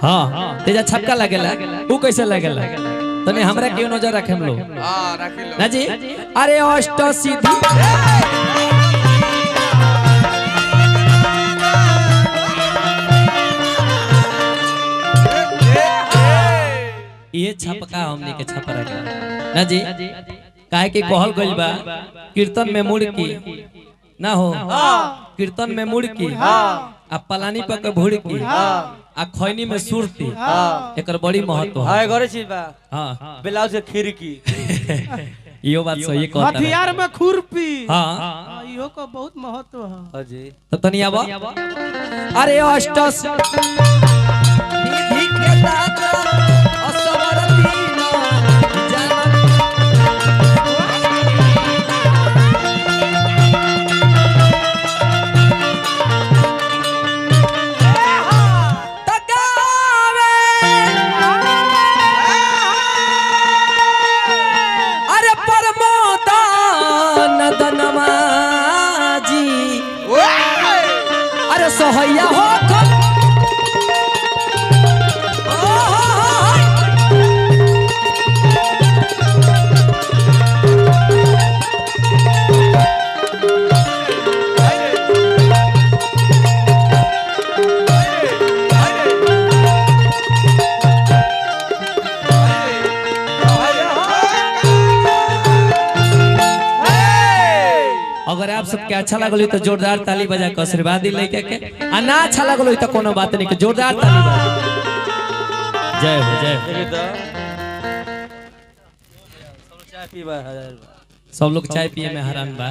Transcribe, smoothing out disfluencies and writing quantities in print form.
हां तेजा छक्का लागेला ऊ कैसे लागेला तने हमरा क्यों नजर रखे हम लोग हां रखे लो ना जी अरे अष्ट सिद्धि ये छपका हमनी के छपरा के ना जी काहे के कहल गइल बा कीर्तन में मुड़ की ना हो कीर्तन में मुड़ की आ पलानी पर के भुड़ की आ खैनी में सुरती एकर बड़ी महत्व हां घरे चीज बा हां ब्लाउज के खिड़की यो बात सही कहता है हथियार में खुरपी हां इहो को बहुत महत्व है हां जी तो तनी आबा अरे अष्ट निधि के दाता असवर दीना जानन तकावे अरे परमोदा नदनमा जी अरे सोहैया हो अगर आप सबके अच्छा लगल तो जोरदार ताली बजा के आशीर्वाद लेके के आ ना अच्छा लगल तो कोनो बात नहीं के जोरदार ताली बजा जय हो जय चाय पीबा सब लोग चाय पिए में हैरान बा